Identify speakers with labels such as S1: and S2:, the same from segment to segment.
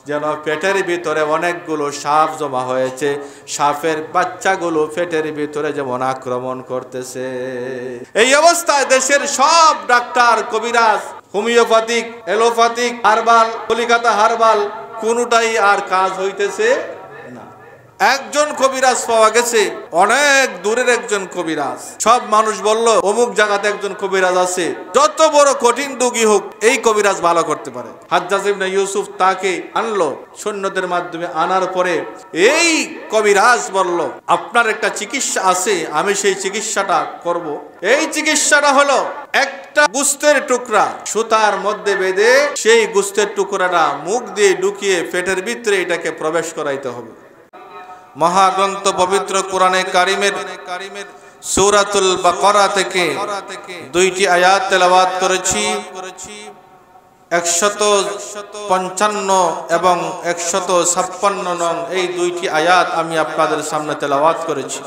S1: যেন পেটের ভিতরে অনেকগুলো সাপ জমা হয়েছে, সাপের বাচ্চাগুলো পেটের ভিতরে যেমন আক্রমণ করতেছে। এই অবস্থায় দেশের সব ডাক্তার, কবিরাজ, homeopathic, allopathic, herbal, Calcutta herbal কোনটাই আর কাজ হইতেছে না। একজন কবিরাজ পাওয়া গেছে, অনেক দূরের একজন কবিরাজ। সব মানুষ বলল অমুক জায়গাতে একজন কবিরাজ আছে, যত বড় কঠিন রোগী হোক এই কবিরাজ ভালো করতে পারে। হাজ্জাজ ইবনে ইউসুফ তাকে আনলো সৈন্যদের মাধ্যমে। আনার পরে এই কবিরাজ বলল, আপনার একটা চিকিৎসা আছে, আমি সেই চিকিৎসাটা করব। এই চিকিৎসাটা হলো একটা গোস্তের টুকরা সুতার মধ্যে বেঁধে সেই গোস্তের টুকরাটা মুখ দিয়ে ঢুকিয়ে পেটের ভিতরে এটাকে প্রবেশ করাইতে হবে। মহাগ্রন্থ পবিত্র কোরআনে কারিমের সূরাতুল বাকারা থেকে দুইটি আয়াত তেলাওয়াত করেছি। 155 এবং 156 নং এই দুইটি আয়াত আমি আপনাদের সামনে তেলাওয়াত করেছি।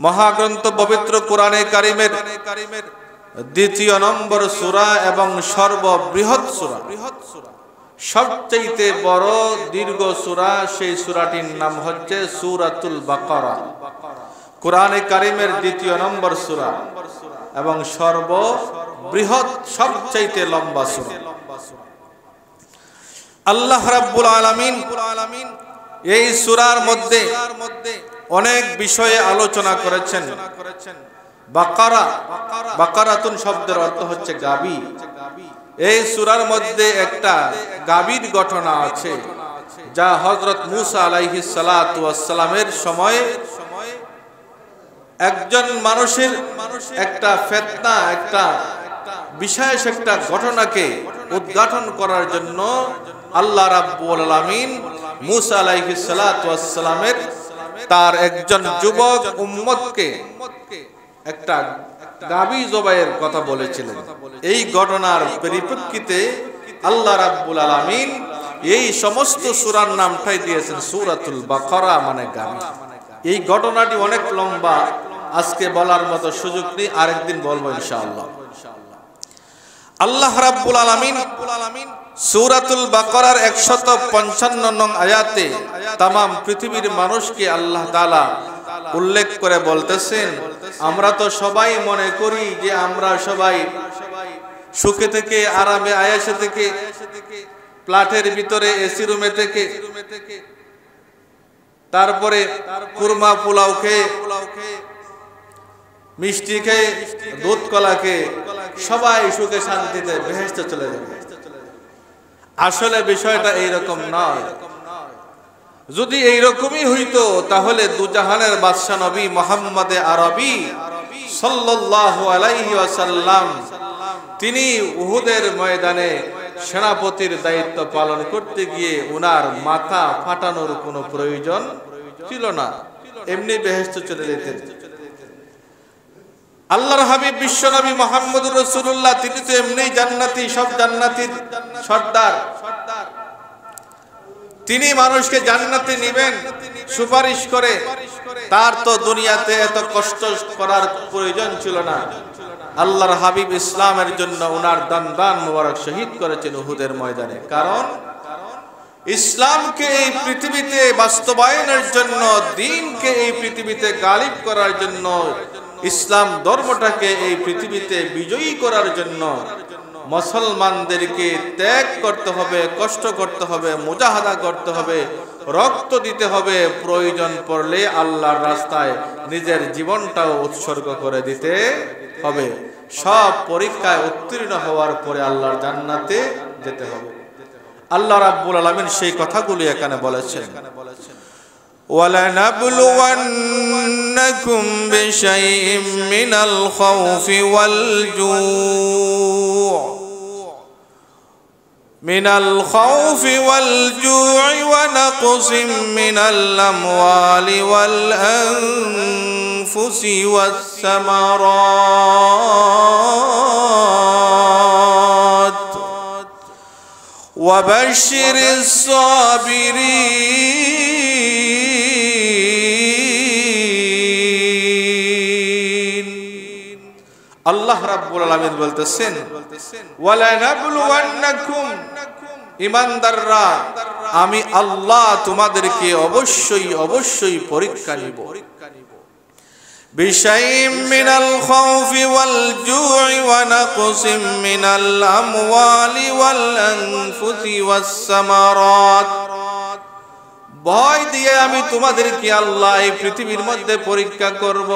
S1: মহাগ্রন্থ পবিত্র কোরআনে কারিমের 2 নম্বর সূরা এবং সর্ববৃহৎ সূরা, সবচেয়ে বড় দীর্ঘ সূরা, সেই সূরাটির নাম হচ্ছে সূরাতুল বাকারা। কোরআনে কারিমের 2 নম্বর সূরা এবং সর্ববৃহৎ সবচেয়ে লম্বা সূরা। আল্লাহ রাব্বুল আলামিন এই সূরার মধ্যে অনেক বিষয়ে আলোচনা করেছেন। বাকারা, বাকারাতুন শব্দের অর্থ হচ্ছে গাবি। এই সূরার মধ্যে একটা গাভীর ঘটনা আছে, যা হযরত মূসা আলাইহিস সালাতু ওয়াস সালামের সময় একজন মানুষের একটা ফিতনা, একটা বিশেষ একটা ঘটনাকে উদ্ঘাটন করার জন্য আল্লাহ রাব্বুল আলামিন মূসা আলাইহিস সালাতু ওয়াস সালামের তার একজন যুবক উম্মতকে একটা গাভী জবাইয়ের কথা বলেছিলেন। এই ঘটনার পরিপ্রেক্ষিতে আল্লাহ রাব্বুল আলামিন এই সমস্ত সূরার নামটাই দিয়েছেন সূরাতুল বাকারা, মানে গাভী। এই ঘটনাটি অনেক লম্বা, আজকে বলার মতো সুযোগ নেই, আরেকদিন বলবো ইনশাআল্লাহ। আল্লাহ রাব্বুল আলামিন সূরাতুল বাকারার 155 নং আয়াতে तमाम পৃথিবীর মানুষকে আল্লাহ তাআলা উল্লেখ করে বলতেছেন, আমরা তো সবাই মনে করি যে আমরা সবাই সুখে থেকে, আরামে আয়েশে থেকে, প্লাটের ভিতরে এসি রুমে থেকে, তারপরে কুরমা পোলাও খেয়ে, মিষ্টি খেয়ে, দুধ কলা খেয়ে সবাই সুখে শান্তিতে বেহেশতে চলে যাবে। আসলে বিষয়টা এইরকম নয়। যদি এইরকমই হইতো তাহলে দুজাহানের বাদশা নবী মুহাম্মদ আরবি সাল্লাল্লাহু আলাইহি ওয়াসাল্লাম তিনি উহুদের ময়দানে সেনাপতির দায়িত্ব পালন করতে গিয়ে উনার মাথা ফাটানোর কোনো প্রয়োজন ছিল না, এমনি বেহেশতে চলে যেতেন। আল্লাহর হাবিব বিশ্বনবী মুহাম্মদুর রাসূলুল্লাহ তিনি তো এমনি জান্নাতি, সব জান্নাতীর সর্দার। তিনি মানুষকে জান্নাতে নেবেন সুপারিশ করে, তার তো দুনিয়াতে এত কষ্ট করার প্রয়োজন ছিল না। আল্লাহর হাবিব ইসলামের জন্য উনার দান মুবারক শহীদ করেছেন উহুদের ময়দানে। কারণ ইসলামকে এই পৃথিবীতে বাস্তবায়নের জন্য, দ্বীনকে এই পৃথিবীতে গালিব করার জন্য, ইসলাম ধর্মটাকে এই পৃথিবীতে বিজয়ী করার জন্য মুসলমানদেরকে ত্যাগ করতে হবে, কষ্ট করতে হবে, মুজাহাদা করতে হবে, রক্ত দিতে হবে, প্রয়োজন পড়লে আল্লাহর রাস্তায় নিজের জীবনটাও উৎসর্গ করে দিতে হবে। সব পরীক্ষায় উত্তীর্ণ হওয়ার পরে আল্লাহর জান্নাতে যেতে হবে। আল্লাহ রাব্বুল আলামিন সেই কথাগুলি এখানে বলেছেন, وَلَنَبْلُوَنَّكُمْ بِشَيْءٍ مِّنَ الْخَوْفِ وَالْجُوعِ وَنَقْصٍ مِّنَ الْأَمْوَالِ وَالْأَنفُسِ وَالثَّمَرَاتِ وَبَشِّرِ الصَّابِرِينَ। আল্লাহ রাব্বুল আলামিন বলতেছেন, ওয়ালা নাবলুওয়ান্নাকুম, ঈমানদাররা, আমি আল্লাহ তোমাদেরকে অবশ্যই অবশ্যই পরীক্ষা নিব। বিশাইইম মিনাল খাউফি ওয়াল জু'i ওয়া নাকসিম মিনাল আমওয়ালি ওয়াল আনফুসি ওয়াস সামারাত। ভয় দিয়ে আমি তোমাদেরকে আল্লাহ এই পৃথিবীর মধ্যে পরীক্ষা করব,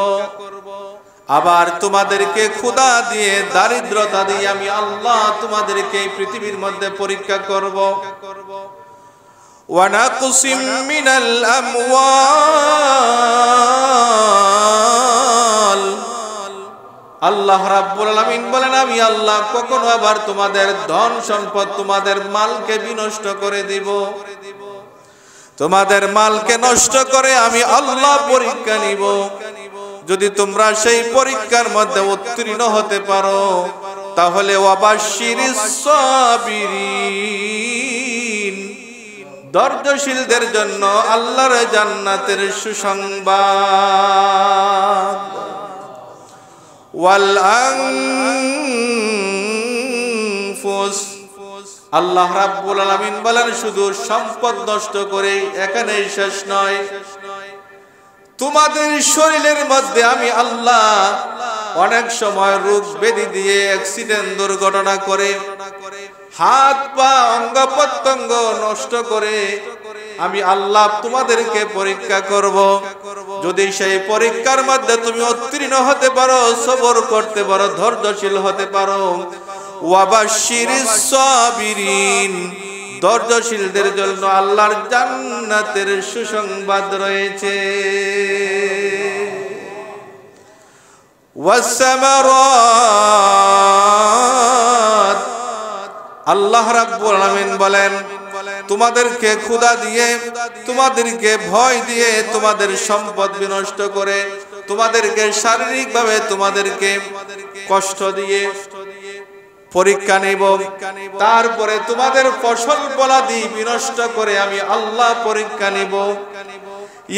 S1: আবার তোমাদেরকে ক্ষুধা দিয়ে দারিদ্রতা দিয়ে আমি আল্লাহ তোমাদেরকে এই পৃথিবীর মধ্যে পরীক্ষা করব। ওয়া নাকসিম মিনাল আমওয়াল, আল্লাহ রাব্বুল আলামিন বলেন আমি আল্লাহ কখনো আবার তোমাদের ধন সম্পদ তোমাদের মালকে বিনষ্ট করে দিব। তোমাদের মালকে নষ্ট করে আমি আল্লাহ পরীক্ষা নিব। যদি তোমরা সেই পরীক্ষার মধ্যে উত্তীর্ণ হতে পারো তাহলে ওয়াবাশশিরিস সাবিরিন, ধৈর্যশীলদের জন্য আল্লাহর জান্নাতের সুসংবাদ। ওয়াল আনফুস, আল্লাহ রাব্বুল আলামিন বলেন শুধু সম্পদ নষ্ট করে এখানেই শেষ নয়, তোমাদের শরীরের মধ্যে আমি আল্লাহ অনেক সময় রোগ ব্যাধি দিয়ে অ্যাক্সিডেন্ট দুর্ঘটনা করে হাত পা অঙ্গ প্রত্যঙ্গ নষ্ট করে আমি আল্লাহ তোমাদেরকে পরীক্ষা করব। যদি সেই পরীক্ষার মধ্যে তুমি উত্তীর্ণ হতে পারো, সবর করতে পারো, ধৈর্যশীল হতে পারো, ওয়াবাশশিরিস সাবিরিন, ধৈর্যশীলদের জন্য আল্লাহর জান্নাতের সুসংবাদ রয়েছে। ওয়াসসামারাত, আল্লাহ রাব্বুল আলামিন বলেন তোমাদেরকে ক্ষুধা দিয়ে, তোমাদেরকে ভয় দিয়ে, তোমাদের সম্পদ বিনষ্ট করে, তোমাদেরকে শারীরিকভাবে তোমাদেরকে কষ্ট দিয়ে পরীক্ষা নেব, তারপরে তোমাদের ফসল ফলাদি বিনষ্ট করে আমি আল্লাহ পরীক্ষা নেব।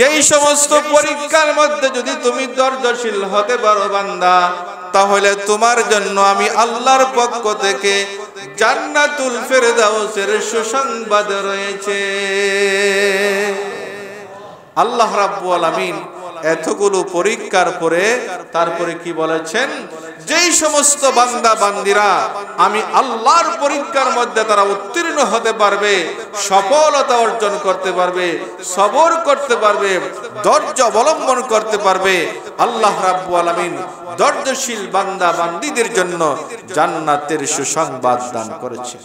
S1: এই সমস্ত পরীক্ষার মধ্যে যদি তুমি ধৈর্যশীল হতে পারো বান্দা, তাহলে তোমার জন্য আমি আল্লাহর পক্ষ থেকে জান্নাতুল ফেরদাউসের সুসংবাদ রয়েছে। আল্লাহ রাব্বুল আলামিন এতগুলো পরীক্ষার পরে তারপরে কি বলেছেন, যেই সমস্ত বান্দা বান্দিরা আমি আল্লাহর পরীক্ষার মধ্যে তারা উত্তীর্ণ হতে পারবে, সফলতা অর্জন করতে পারবে, সবর করতে পারবে, ধৈর্য অবলম্বন করতে পারবে, আল্লাহ রাব্বুল আলামিন ধৈর্যশীল বান্দা বান্দীদের জন্য জান্নাতের সুসংবাদ দান করেছেন।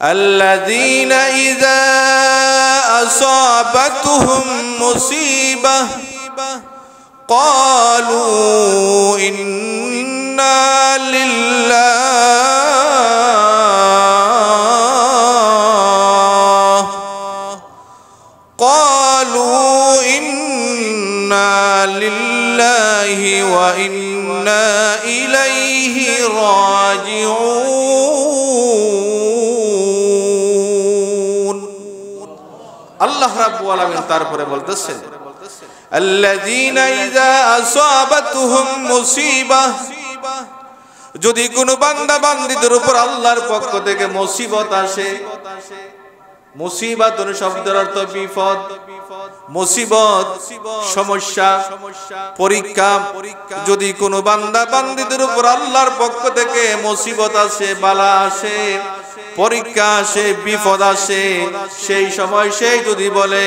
S1: الذين إذا أصابتهم مصيبة قالوا إنا لله وإنا إليه راجعون। আল্লাহ রাব্বুল আলামিন তারপরে বলতেছেন আল্লাযীনা ইযা আসাবাতুহুম মুসিবাহ, যদি কোনো বান্দা বান্দীদের উপর আল্লাহর পক্ষ থেকে মুসিবত আসে, মুসিবাত শব্দের অর্থ বিপদ, মুসিবত সমস্যা, পরীক্ষা, যদি কোনো বান্দা বান্দীদের উপর আল্লাহর পক্ষ থেকে মুসিবত আসে, বালা আসে, পরীক্ষা আসে, বিপদ আসে, সেই সময় সেই যদি বলে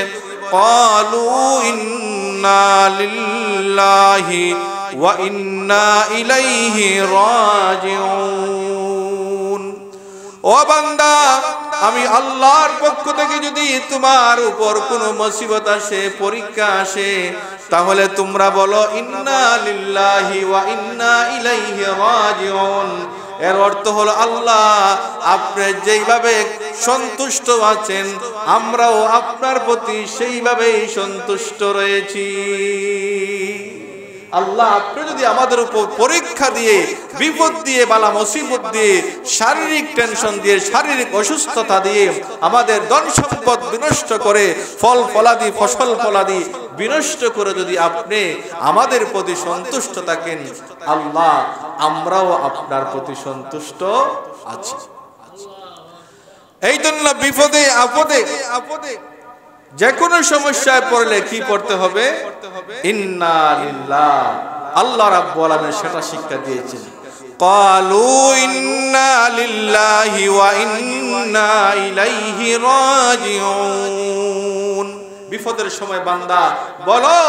S1: ক্বালু ইন্না লিল্লাহি ওয়া ইন্না ইলাইহি রাজিউন, ও বান্দা আমি আল্লাহর পক্ষ থেকে যদি তোমার উপর কোনো মুসিবত আসে, পরীক্ষা আসে, তাহলে তোমরা বলো ইন্না লিল্লাহি ওয়া ইন্না ইলাইহি রাজিউন। এর অর্থ হলো আল্লাহ আপনি যেইভাবে সন্তুষ্ট আছেন আমরাও আপনার প্রতি সেইভাবেই সন্তুষ্ট রয়েছি। আল্লাহ আপনি যদি আমাদের উপর পরীক্ষা দিয়ে, বিপদ দিয়ে, বালা মুসিবত দিয়ে, শারীরিক টেনশন দিয়ে, শারীরিক অসুস্থতা দিয়ে, আমাদের ধন সম্পদ বিনষ্ট করে, ফল ফলাদি, ফসল ফলাদি বিনষ্ট করে যদি আপনি আমাদের প্রতি সন্তুষ্ট থাকেন, আল্লাহ আমরাও আপনার প্রতি সন্তুষ্ট আছি। এই জন্য বিপদে আপদে যে কোনো সমস্যায় পড়লে কি পড়তে হবে? ইন্না লিল্লাহ। আল্লাহ রাব্বুল আলামিন সেটা শিক্ষা দিয়েছেন। ক্বালু ইন্না লিল্লাহি ওয়া ইন্না ইলাইহি রাজিউন। বিপদের সময় বান্দা বলো,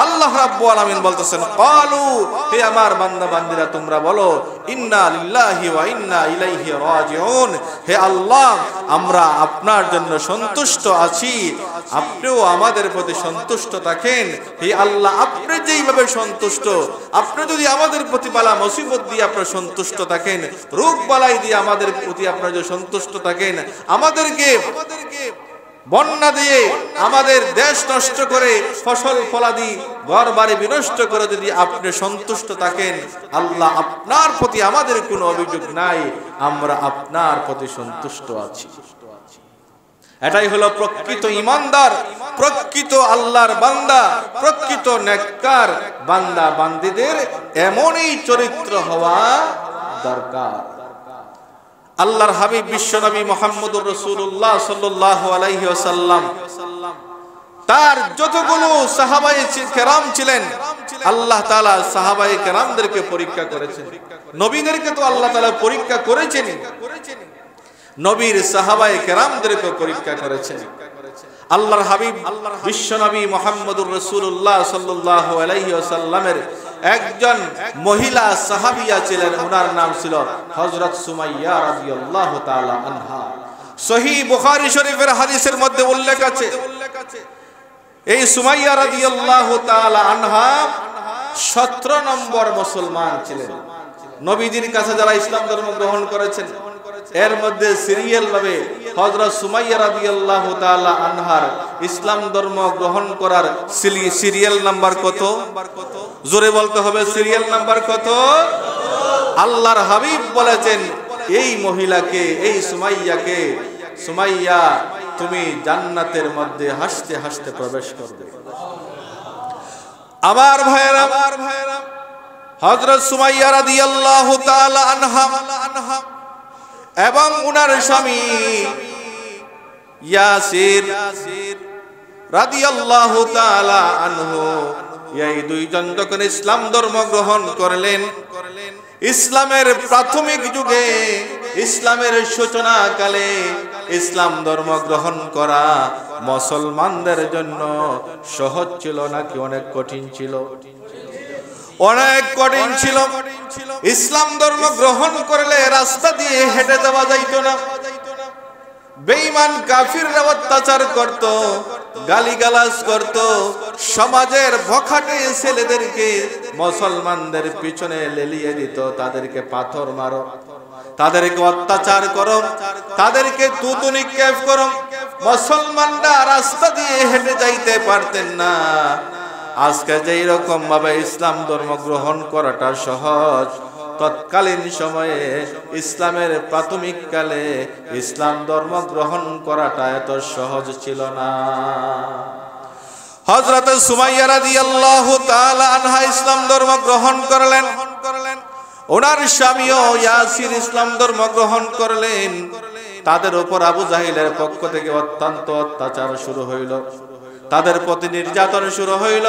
S1: আল্লাহ রাব্বুল আলামিন বলতেছেন ক্বালু, হে আমার বান্দা বান্দীরা তোমরা বলো ইন্না লিল্লাহি ওয়া ইন্না ইলাইহি রাজিউন। হে আল্লাহ, আমরা আপনার জন্য সন্তুষ্ট আছি, আপনিও আমাদের প্রতি সন্তুষ্ট থাকেন। হে আল্লাহ, আপনি যেইভাবে সন্তুষ্ট, আপনি যদি আমাদের প্রতি বালা মুসিবত দিয়ে আপনি সন্তুষ্ট থাকেন, রোগ বালাই দিয়ে আমাদের প্রতি আপনারা যদি সন্তুষ্ট থাকেন, আমাদেরকে বন্যা দিয়ে আমাদের দেশ নষ্ট করে ফসল ফলাদি ঘর বাড়ি বিনষ্ট করে যদি আপনি সন্তুষ্ট থাকেন, আল্লাহ আপনার প্রতি আমাদের কোনো অভিযোগ নাই, আমরা আপনার প্রতি সন্তুষ্ট আছি। এটাই হলো প্রকৃত ঈমানদার, প্রকৃত আল্লাহর বান্দা, প্রকৃত নেককার বান্দা বান্দীদের এমনই চরিত্র হওয়া দরকার। আল্লাহর হাবিব বিশ্বনবী মুহাম্মদুর রাসূলুল্লাহ সাল্লাল্লাহু আলাইহি ওয়াসাল্লাম তার যতগুলো সাহাবায়ে কেরাম ছিলেন, আল্লাহ তাআলা সাহাবায়ে কেরামদেরকে পরীক্ষা করেছেন। নবীদেরকে তো আল্লাহ তাআলা পরীক্ষা করেছেন, নবীর সাহাবায়ে কেরামদেরকে পরীক্ষা করেছেন। আল্লাহর হাবিব বিশ্বনবী মুহাম্মদুর রাসূলুল্লাহ সাল্লাল্লাহু আলাইহি ওয়াসাল্লামের একজন মহিলা সাহাবিয়া ছিলেন, ওনার নাম ছিল হযরত সুমাইয়া রাদিয়াল্লাহু তাআলা আনহা। সহিহ বুখারী শরীফের হাদিসের মধ্যে উল্লেখ আছে, এই সুমাইয়া রাদিয়াল্লাহু তাআলা আনহা 17 নম্বর মুসলমান ছিলেন। নবীজির কাছে যারা ইসলাম ধর্ম গ্রহণ করেছেন, এর মধ্যে সিরিয়াল ভাবে হযরত সুমাইয়া রাদিয়াল্লাহু তাআলা আনহার ইসলাম ধর্ম গ্রহণ করার সিরিয়াল নাম্বার কত? জোরে বলতে হবে, সিরিয়াল নাম্বার কত? আল্লাহর হাবিব বলেছেন এই মহিলাকে, এই সুমাইয়াকে, সুমাইয়া তুমি জান্নাতের মধ্যে হাসতে হাসতে প্রবেশ করবে। আমার ভাইয়েরা, হযরত সুমাইয়া রাদিয়াল্লাহু তাআলা আনহা এবং উনার স্বামী ইয়াসির রাদিয়াল্লাহু তাআলা আনহু, এই দুইজন যখন ইসলাম ধর্ম গ্রহণ করলেন, ইসলামের প্রাথমিক যুগে, ইসলামের সূচনা কালে ইসলাম ধর্ম গ্রহণ করা মুসলমানদের জন্য সহজ ছিল নাকি অনেক কঠিন ছিল? অনেক কঠিন ছিল। ইসলাম ধর্ম গ্রহণ করলে রাস্তা দিয়ে হেঁটে যাওয়া যাইত না। বেঈমান কাফিররা অত্যাচার করত, গালিগালাজ করত, সমাজের ভখাটে ছেলেদেরকে মুসলমানদের পিছনে লেলিয়ে দিত, তাদেরকে পাথর মারো, তাদেরকে অত্যাচার করো, তাদেরকে তুতু নিক্ষেপ করো। মুসলমানরা রাস্তা দিয়ে হেঁটে যাইতে পারতেন না। আজকে যেই রকম ভাবে ইসলাম ধর্ম গ্রহণ করাটা সহজ, তৎকালীন সময়ে ইসলামের প্রাথমিক কালে ইসলাম ধর্ম গ্রহণ করাটা এত সহজ ছিল না। হযরত সুমাইয়া রাদিয়াল্লাহু তাআলা আনহা ইসলাম ধর্ম গ্রহণ করলেন, ওনার স্বামীও ইয়াসির ইসলাম ধর্ম গ্রহণ করলেন। তাদের উপর আবু জাহিলের পক্ষ থেকে অত্যন্ত অত্যাচার শুরু হইল, তাদের প্রতি নির্যাতন শুরু হইল।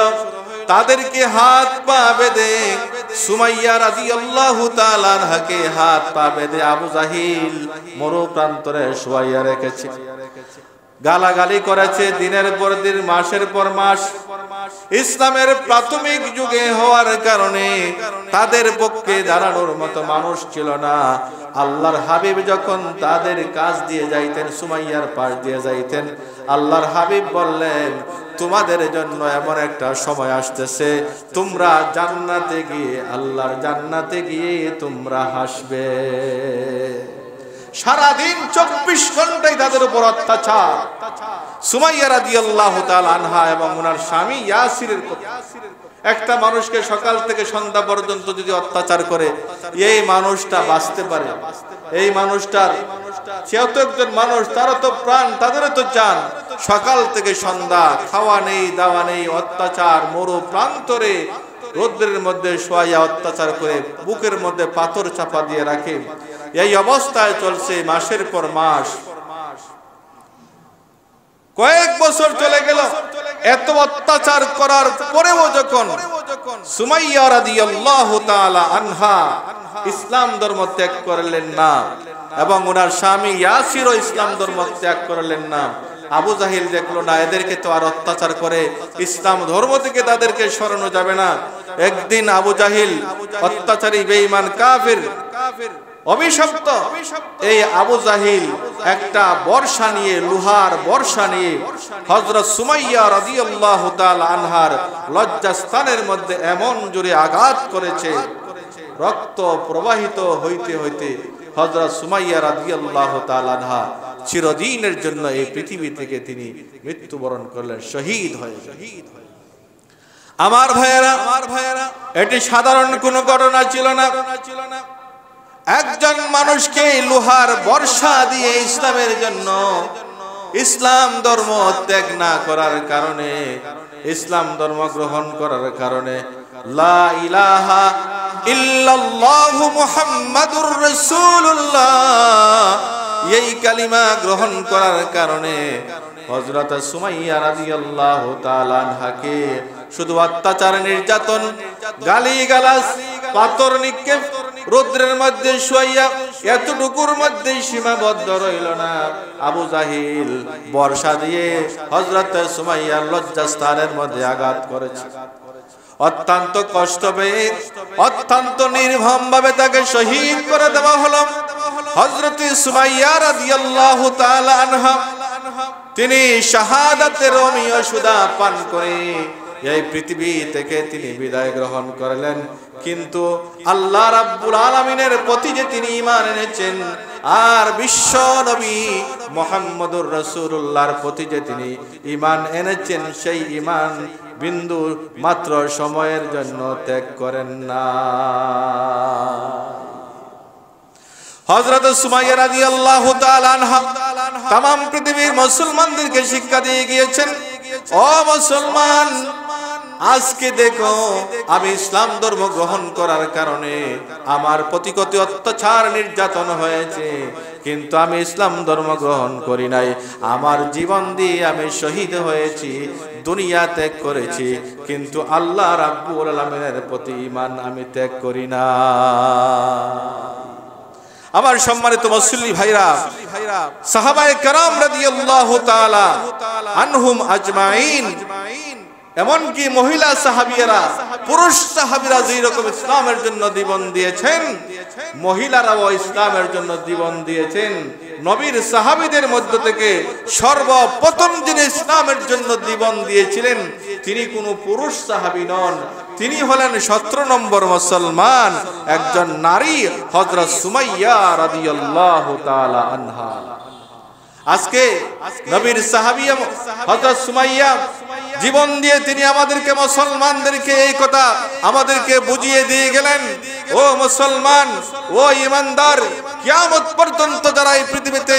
S1: তাদেরকে হাত পা বেঁধে, সুমাইয়া রাদিয়াল্লাহু তাআলা আনহাকে হাত পা বেঁধে আবু জাহিল মরু প্রান্তরে শুয়াইয়া রেখেছে, গালাগালি করেছে দিনের পর দিন, মাসের পর মাস। ইসলামের প্রাথমিক যুগে হওয়ার কারণে তাদের পক্ষে দাঁড়ানোর মতো মানুষ ছিল না। আল্লাহর হাবিব যখন তাদের কাজ দিয়ে যাইতেন, সুমাইয়ার পাশ দিয়ে যাইতেন, আল্লাহর হাবিব বললেন তোমাদের জন্য এমন একটা সময় আসতেছে, তোমরা জান্নাতে গিয়ে, আল্লাহর জান্নাতে গিয়ে তোমরা হাসবে। সারাদিন 24 ঘন্টায় তাদের উপর অত্যাচার। সুমাইয়া রাদিয়াল্লাহু তাআলা আনহা এবং ওনার স্বামী ইয়াসিরের একটা মানুষকে সকাল থেকে সন্ধ্যা পর্যন্ত যদি অত্যাচার করে, এই মানুষটা বাঁচতে পারে? এই মানুষটার, সেও তো একজন মানুষ, তারও তো প্রাণ, তাদেরও তো জান। সকাল থেকে সন্ধ্যা খাওয়া নেই, দাওয়া নেই, অত্যাচার, মরু প্রান্তরে রৌদ্রের মধ্যে শোয়াইয়া অত্যাচার করে, বুকের মধ্যে পাথর চাপা দিয়ে রাখে। এই অবস্থায় চলছে মাসের পর মাস। কয়েক বছর চলে গেল, এত অত্যাচার করার পরেও যখন সুমাইয়া রাদিয়াল্লাহু তাআলা আনহা ইসলাম ধর্ম ত্যাগ করলেন না এবং ওনার স্বামী ইয়াসিরও ইসলাম ধর্ম ত্যাগ করলেন না, আবু জাহিল দেখলো না এদেরকে তো আর অত্যাচার করে ইসলাম ধর্ম থেকে তাদেরকে সরানো যাবে না। একদিন আবু জাহিল অত্যাচারী বেঈমান কাফির অভিশপ্ত এই আবু জাহিল একটা বর্ষা নিয়ে, লোহার বর্ষা নিয়ে হযরত সুমাইয়া রাদিয়াল্লাহু তাআলা আনহার লজ্জাস্থানের মধ্যে এমন জোরে আঘাত করেছে, রক্ত প্রবাহিত হইতে হইতে হযরত সুমাইয়া রাদিয়াল্লাহু তাআলা আনহা চিরদিনের জন্য এই পৃথিবী থেকে তিনি মৃত্যুবরণ করলেন, শহীদ হয়ে। আমার ভাইয়েরা, এটি সাধারণ কোনো ঘটনা ছিল না। একজন মানুষকে লোহার বর্ষা দিয়ে ইসলামের জন্য, ইসলাম ধর্ম ত্যাগ না করার কারণে, ইসলাম ধর্ম গ্রহণ করার কারণে, লা ইলাহা ইল্লাল্লাহু মুহাম্মাদুর রাসূলুল্লাহ এই কালিমা গ্রহণ করার কারণে হযরত সুমাইয়া রাদিয়াল্লাহু তাআলা আনহাকে শুধু অত্যাচার, নির্যাতন, গালিগালাজ, পাথর নিক্ষেপ, রৌদ্রের মধ্যে শুয়াইয়া এতটুকুর মধ্যে সীমাবদ্ধ রইল না, আবু জাহিল বর্ষা দিয়ে হযরত সুমাইয়ার লজ্জাস্থানের মধ্যে আঘাত করেছে। অত্যন্ত কষ্ট পেয়ে, অত্যন্ত নির্মম ভাবে তাকে শহীদ করে দেওয়া হলো। হযরত সুমাইয়া রাদিয়াল্লাহু তাআলা আনহা তিনি শাহাদাতের রোমিও সুদা পান করে এই পৃথিবী থেকে তিনি বিদায় গ্রহণ করলেন। কিন্তু আল্লাহ রাব্বুল আলামিনের প্রতি যে তিনি ঈমান এনেছেন আর বিশ্ব নবী মুহাম্মদুর রাসূলুল্লাহর প্রতি যে তিনি ঈমান এনেছেন, সেই ঈমান বিন্দু মাত্র সময়ের জন্য ত্যাগ করেন না। হযরত সুমাইয়া রাদিয়াল্লাহু তাআলা আনহা तमाम পৃথিবীর মুসলমানদেরকে শিক্ষা দিয়ে গিয়েছেন, ও মুসলমান, আজকে দেখো আমি ইসলাম ধর্ম গ্রহণ করার কারণে আমার প্রতি কত অত্যাচার, নির্যাতন হয়েছে, কিন্তু আমি ইসলাম ধর্ম গ্রহণ করি নাই। আমার জীবন দিয়ে আমি শহীদ হয়েছি, দুনিয়া ত্যাগ করেছি, কিন্তু আল্লাহ রাব্বুল আলামিনের প্রতি ঈমান আমি ত্যাগ করি না। আমার সম্মানিত মুসল্লি ভাইরা, সাহাবায়ে কেরাম রাদিয়াল্লাহু তাআলা আনহুম আজমাইন, এমনকি মহিলা সাহাবীরা, পুরুষ সাহাবীরা যেই রকম ইসলামের জন্য জীবন দিয়েছেন, মহিলারাও ইসলামের জন্য জীবন দিয়েছেন। নবীর সাহাবীদের মধ্য থেকে সর্বপ্রথম যিনি ইসলামের জন্য জীবন দিয়েছিলেন তিনি কোনো পুরুষ সাহাবী নন, তিনি হলেন 17 নম্বর মুসলমান একজন নারী, হযরত সুমাইয়া রাদিয়াল্লাহু তাআলা আনহা। আজকে নবীর সাহাবী হযরত সুমাইয়া জীবন দিয়ে তিনি আমাদেরকে, মুসলমানদেরকে এই কথা আমাদেরকে বুঝিয়ে দিয়ে গেলেন, ও মুসলমান, ও ঈমানদার, কিয়ামত পর্যন্ত যারা এই পৃথিবীতে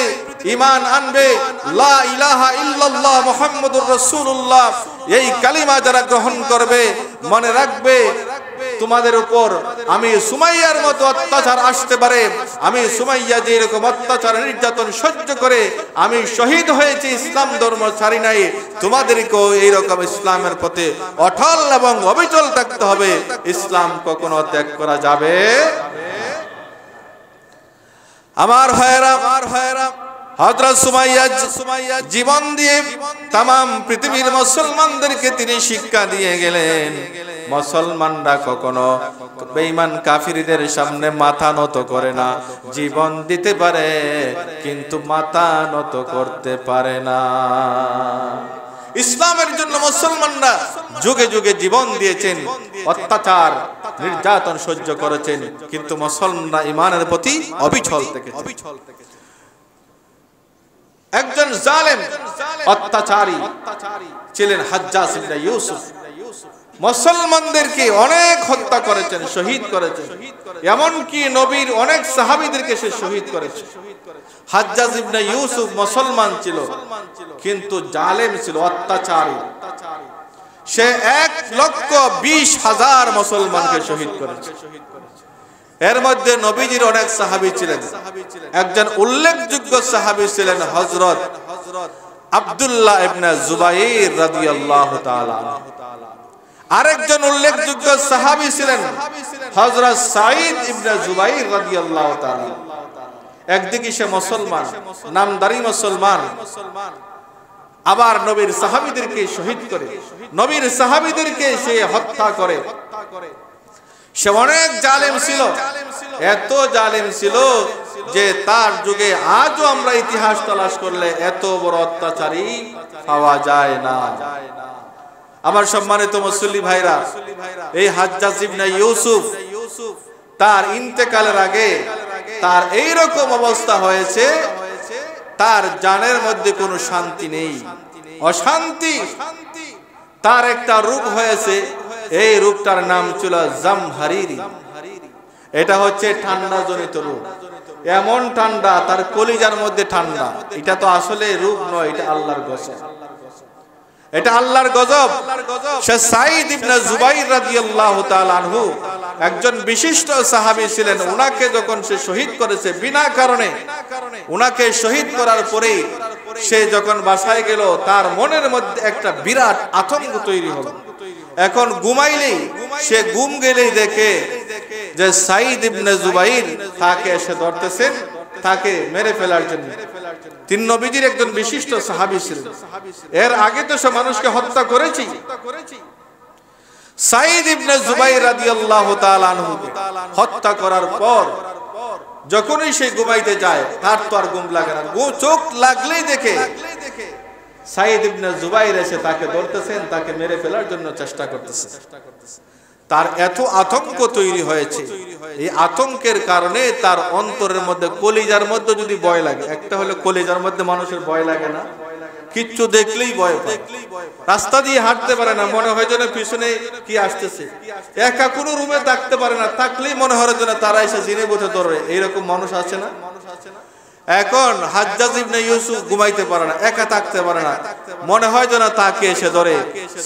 S1: ঈমান আনবে, লা ইলাহা ইল্লাল্লাহ মুহাম্মাদুর রাসূলুল্লাহ এই কালিমা যারা গ্রহণ করবে, মনে রাখবে তোমাদের উপর আমি সুমাইয়ার মতো অত্যাচার আসতে পারে, আমি সুমাইয়া যে এরকম অত্যাচার, নির্যাতন সহ্য করে আমি শহীদ হয়েছি, ইসলাম ধর্ম ছাড়ি নাই, তোমাদেরকেও এইরকম ইসলামের পথে অটল এবং অবিচল থাকতে হবে, ইসলাম কখনো ত্যাগ করা যাবে। আমার ভাইয়েরা, হযরত সুমাইয়া জীবন দিয়ে तमाम পৃথিবীর মুসলমানদেরকে তিনি শিক্ষা দিয়ে গেলেন, মুসলমানরা কখনো বেঈমান কাফিরদের সামনে মাথা নত করে না, জীবন দিতে পারে কিন্তু মাথা নত করতে পারে না। ইসলামের জন্য মুসলমানরা যুগে যুগে জীবন দিয়েছেন, অত্যাচার, নির্যাতন সহ্য করেছেন, কিন্তু মুসলমানরা ঈমানের প্রতি অবিচল থেকেছে। একজন জালেম, অত্যাচারী ছিলেন হাজ্জাজ ইবনে ইউসুফ, মুসলমানদেরকে অনেক হত্যা করেছেন, শহীদ করেছেন, এমনকি নবীর অনেক সাহাবীদেরকে সে শহীদ করেছে। হাজ্জাজ ইবনে ইউসুফ মুসলমান ছিল কিন্তু জালেম ছিল, অত্যাচারী। সে 1,20,000 মুসলমানকে শহীদ করেছে। এর মধ্যে নবীজির অনেক সাহাবী ছিলেন, একজন উল্লেখযোগ্য সাহাবী ছিলেন হযরত আব্দুল্লাহ ইবনে জুবাইর রাদিয়াল্লাহু তাআলা। আরেকজন উল্লেখযোগ্য সাহাবী ছিলেন হযরত সাঈদ ইবনে জুবাইর রাদিয়াল্লাহু তাআলা। একদিকে সে মুসলমান, নামদারি মুসলমান, আবার নবীর সাহাবীদেরকে শহীদ করে, নবীর সাহাবীদেরকে সে হত্যা করে। সে অনেক জালেম ছিল, এত জালেম ছিল যে তার যুগে আজও আমরা ইতিহাস তালাশ করলে এত বড় অত্যাচারী পাওয়া যায় না। আমার সম্মানিত মুসল্লি ভাইরা, এই হাজ্জাজ ইবনে ইউসুফ তার ইন্তেকালের আগে তার এই রকম অবস্থা হয়েছে, তার জানের মধ্যে কোনো শান্তি নেই, অশান্তি। তার একটা রোগ হয়েছে, এই রোগটার নাম ছিল জামহারিরি। এটা হচ্ছে ঠান্ডা জনিত রোগ, এমন ঠান্ডা তার কলিজার মধ্যে ঠান্ডা। এটা তো আসলে রোগ নয়, এটা আল্লাহর গজব, এটা আল্লাহর গজব। সে সাঈদ ইবনে জুবাইর রাদিয়াল্লাহু তাআলা আনহু একজন বিশিষ্ট সাহাবী ছিলেন। উনাকে যখন সে শহীদ করেছে বিনা কারণে, উনাকে শহীদ করার পরে সে যখন বাসায় গেল, তার মনের মধ্যে একটা বিরাট আতঙ্ক তৈরি হলো। এখন ঘুমাইলেই, সে ঘুম গেলেই দেখে যে সাঈদ ইবনে জুবাইর তাকে এসে ধরতেছেন, তাকে মেরে ফেলার জন্য। তিন নবীজির একজন বিশিষ্ট সাহাবী ছিলেন, এর আগে তো সে মানুষকে হত্যা করেছি। সাঈদ ইবনে জুবাইর রাদিয়াল্লাহু তাআলা আনহু হত্যা করার পর যখনই সে ঘুমাইতে যায়, তার তো আর ঘুম লাগে না। চোখ লাগলেই দেখে সাঈদ ইবনে জুবাইর এসে তাকে ধরতেছেন, তাকে মেরে ফেলার জন্য চেষ্টা করতেছে। তার এত আতঙ্ক তৈরি হয়েছে, এই আতঙ্কের কারণে তার অন্তরের মধ্যে, কলিজার মধ্যে যদি ভয় লাগে, একটা হলো কলিজার মধ্যে মানুষের ভয় লাগে না, কিচ্ছু দেখলেই ভয় পায়, রাস্তা দিয়ে হাঁটতে পারে না, মনে হয় যেন পিছনে কি আসতেছে। একা কোনো রুমে থাকতে পারে না, থাকলেই মনে হয় যেন তারা এসে জিনে বসে ধরে, এইরকম মানুষ আছে না? এখন হাজ্জাজ ইবনে ইউসুফ ঘুমাইতে পারে না, একা থাকতে পারে না, মনে হয় যেন তাকে এসে ধরে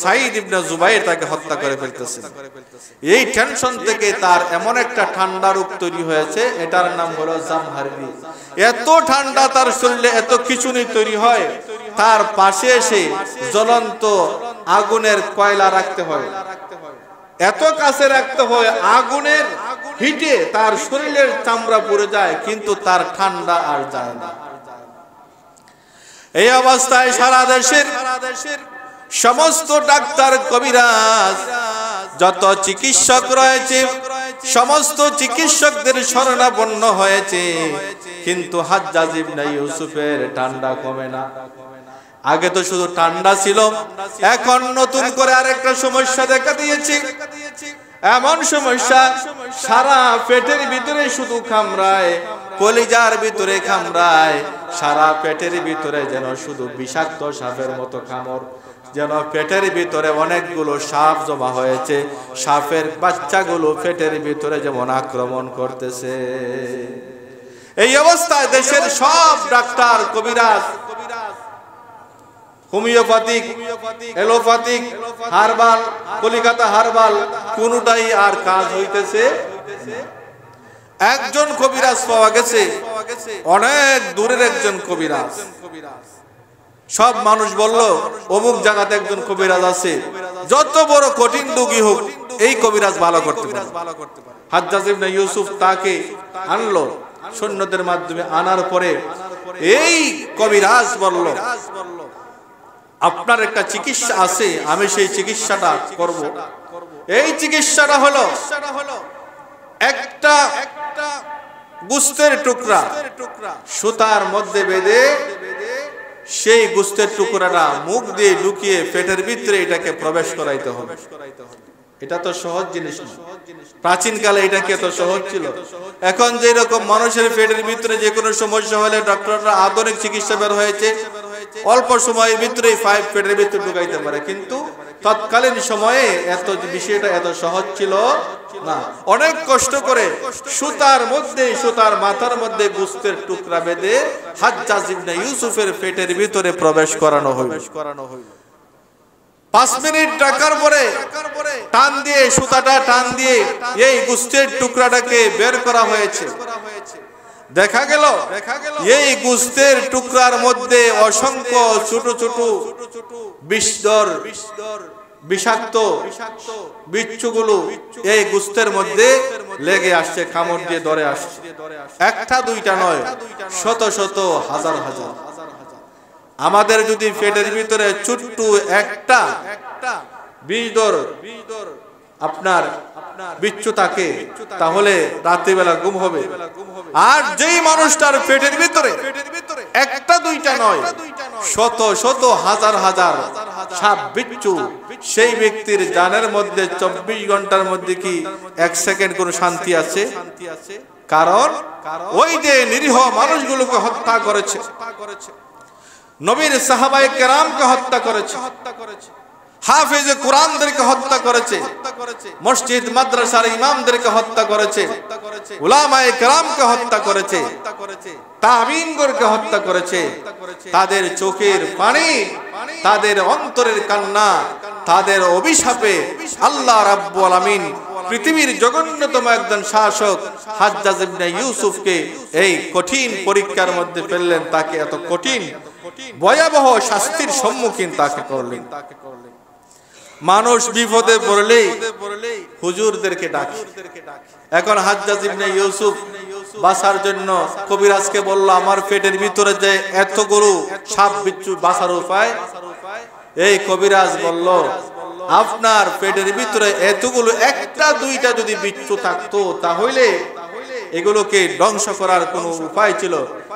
S1: সাঈদ ইবনে জুবাইর তাকে হত্যা করে ফেলতেছে। এই টেনশন থেকে তার এমন একটা ঠান্ডা রোগ তৈরি হয়েছে, এটার নাম হলো জামহারিরি। এত ঠান্ডা তার শরীরে, এত খিঁচুনি তৈরি হয়, তার পাশে এসে জ্বলন্ত আগুনের কয়লা রাখতে হয়, এত কাছে রাখতে হয়, আগুনের হিটে তার শরীরের চামড়া পুড়ে যায়, কিন্তু তার ঠান্ডা আর যায় না। এই অবস্থায় সারা দেশের সমস্ত ডাক্তার, কবিরাজ, যত চিকিৎসক রয়েছে, সমস্ত চিকিৎসকদের শরণাপন্ন হয়েছে, কিন্তু হাজ্জাজ ইবনে ইউসুফের ঠান্ডা কমে না। আগে তো শুধু ঠান্ডা ছিল, এখন নতুন করে আরেকটা সমস্যা দেখা দিয়েছে। এমন সমস্যা, সারা পেটের ভিতরে শুধু কামড়ায়, কলিজার ভিতরে কামড়ায়, সারা পেটের ভিতরে যেন শুধু বিষাক্ত সাপের মতো কামড়, যেন পেটের ভিতরে অনেকগুলো সাপ জমা হয়েছে, সাপের বাচ্চাগুলো পেটের ভিতরে যেমন আক্রমণ করতেছে। এই অবস্থায় দেশের সব ডাক্তার, কবিরাজ, homeopathic, allopathic, herbal, Calcutta herbal, কোনটাই আর কাজ হইতেছে। একজন কবিরাজ পাওয়া গেছে, অনেক দূরের একজন কবিরাজ। সব মানুষ বলল অমুক জায়গাতে একজন কবিরাজ আছে, যত বড় কঠিন রোগী হোক এই কবিরাজ ভালো করতে পারে। হাজ্জাজ ইবনে ইউসুফ তাকে আনলো সৈন্যদের মাধ্যমে, আনার পরে এই কবিরাজ বলল, আপনার একটা চিকিৎসা আছে, আমি সেই চিকিৎসাটা করব। এই চিকিৎসাটা হলো একটা গোশতের টুকরা সুতার মধ্যে বেঁধে, সেই গোশতের টুকরাটা মুখ দিয়ে ঢুকিয়ে পেটের ভিতরে এটাকে প্রবেশ করাইতে হবে। এটা তো সহজ জিনিস না, প্রাচীন কালে এটা কি এত সহজ ছিল? এখন যে রকম মানুষের পেটের ভিতরে যে কোনো সমস্যা হলে ডক্টররা আধুনিক চিকিৎসা বের হয়েছে, অল্প সময়ের ভিতরে পেটের ভিতরে ঢুকাইতে পারে, কিন্তু তৎকালীন সময়ে এত বিষয়টা এত সহজ ছিল না। অনেক কষ্ট করে সুতার মধ্যে, সুতার মাথার মধ্যে গোশতের টুকরা বেঁধে হাজ্জাজ ইবনে ইউসুফের পেটের ভিতরে প্রবেশ করানো হইল। 5 মিনিট রাখার পরে টান দিয়ে, সুতাটা টান দিয়ে এই গোশতের টুকরাটাকে বের করা হয়েছে। দেখা গেল এই গোশতের টুকরার মধ্যে অসংখ্য ছোট ছোট বিষাক্ত বিচ্ছুগুলো এই গোশতের মধ্যে লেগে আসছে, কামড় দিয়ে ধরে আসছে। একটা দুইটা নয়, শত শত হাজার হাজার। আমাদের যদি পেটের ভিতরে ছোট্ট একটা বিষধর আপনার বিচ্ছু থাকে, তাহলে রাত্রিবেলা ঘুম হবে। আর যেই মানুষটার পেটের ভিতরে একটা দুইটা নয়, শত শত হাজার হাজার সাপ বিচ্ছু, সেই ব্যক্তির জানের মধ্যে 24 ঘন্টার মধ্যে কি 1 সেকেন্ড কোনো শান্তি আছে? কারণ ওই যে নিরীহ মানুষগুলোকে হত্যা করেছে, নবীর সাহাবায়ে কেরামকে হত্যা করেছে, হাফেজে কোরআনদেরকে হত্যা করেছে, মসজিদ মাদ্রাসার ইমামদেরকে হত্যা করেছে, উলামায়ে কেরামকে হত্যা করেছে, তাবিঈনদেরকে হত্যা করেছে। তাদের চোখের পানি, তাদের অন্তরের কান্না, তাদের অভিশাপে আল্লাহ রাব্বুল আলামিন পৃথিবীর জঘন্যতম একজন শাসক হাজ্জাজ ইবনে ইউসুফকে এই কঠিন পরীক্ষার মধ্যে ফেললেন। তাকে এত কঠিন ভয়াবহ শাস্তির সম্মুখীন তাকে করলেন। মানুষ বিপদে পড়লে হুজুরদেরকে ডাকে। এখন হাজ্জাজ ইবনে ইউসুফ বাঁচার জন্য কবিরাজকে বলল, আমার পেটের ভিতরে যে এতগুলো সাপ বিচ্ছু বাঁচার উপায়। এই কবিরাজ বলল, আপনার পেটের ভিতরে এতগুলো একটা দুইটা যদি বিচ্ছু থাকতো তাহলে এগুলোকে ধ্বংস করার কোনো উপায় ছিল,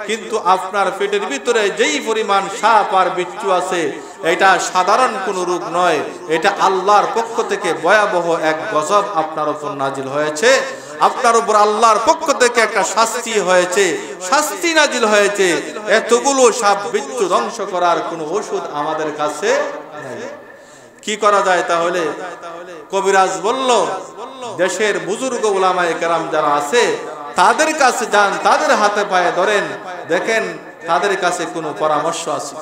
S1: কিন্তু আপনার পেটের ভিতরে যেই পরিমাণ সাপ আর বিচ্ছু আছে, এটা সাধারণ কোনো রোগ নয়, এটা আল্লাহর পক্ষ থেকে ভয়াবহ এক গজব আপনার উপর নাজিল হয়েছে। আপনার উপর আল্লাহর পক্ষ থেকে একটা শাস্তি হয়েছে, শাস্তি নাজিল হয়েছে। এতগুলো সাপ বিচ্ছু ধ্বংস করার কোনো ওষুধ আমাদের কাছে নেই। কি করা যায় তাহলে? কবিরাজ বলল, দেশের বুজুর্গ উলামায়ে কেরাম যারা আছে তাদের কাছে যান, তাদের হাতে পায়ে ধরেন, দেখেন তাদের কাছে কোনো পরামর্শ আছে।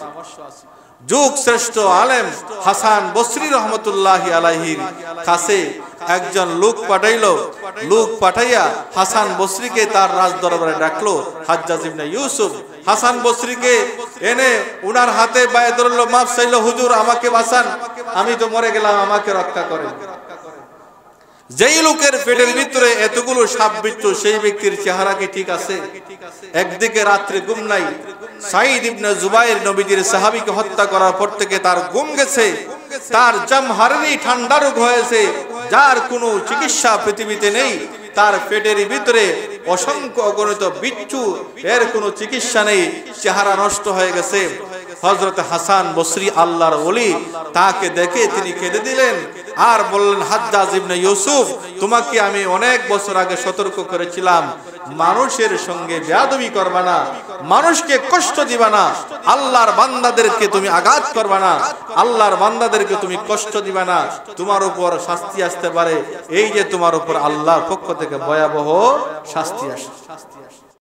S1: যুগ শ্রেষ্ঠ আলেম হাসান বসরি রহমতুল্লাহি আলাইহির কাছে একজন লোক পাঠাইলো। লোক পাঠাইয়া হাসান বসরিকে তার রাজ দরবারে ডাকলো। হাজ্জাজ ইবনে ইউসুফ হাসান বসরিকে এনে উনার হাতে পায়ে ধরলো, মাফ চাইলো, হুজুর আমাকে বাঁচান, আমি তো মরে গেলাম, আমাকে রক্ষা করেন। যেই লোকের পেটের ভিতরে এতগুলো সাপ বিচ্ছু, সেই ব্যক্তির চেহারা কি ঠিক আছে? একদিকে রাত্রে ঘুম নাই। সাঈদ ইবনে জুবাইর নবীজির সাহাবীকে হত্যা করার পর থেকে তার ঘুম গেছে, তার জামহারনি ঠান্ডা রোগ হয়েছে, যার কোনো চিকিৎসা পৃথিবীতে নেই। তার পেটের ভিতরে অসংখ্য অগণিত বিচ্ছু, এর কোনো চিকিৎসা নেই, চেহারা নষ্ট হয়ে গেছে। হযরত হাসান বসরি আল্লাহর ওলি, তাকে দেখে তিনি কেঁদে দিলেন আর বললেন, হাজ্জাজ ইবনে ইউসুফ, তোমাকে আমি অনেক বছর আগে সতর্ক করেছিলাম, মানুষের সঙ্গে বেয়াদবি করবা না, মানুষকে কষ্ট দিবা না, আল্লাহর বান্দাদেরকে তুমি আঘাত করবা না, আল্লাহর বান্দাদেরকে তুমি কষ্ট দিবা না, তোমার উপর শাস্তি আসতে পারে। এই যে তোমার উপর আল্লাহর পক্ষ থেকে ভয়াবহ শাস্তি আসে।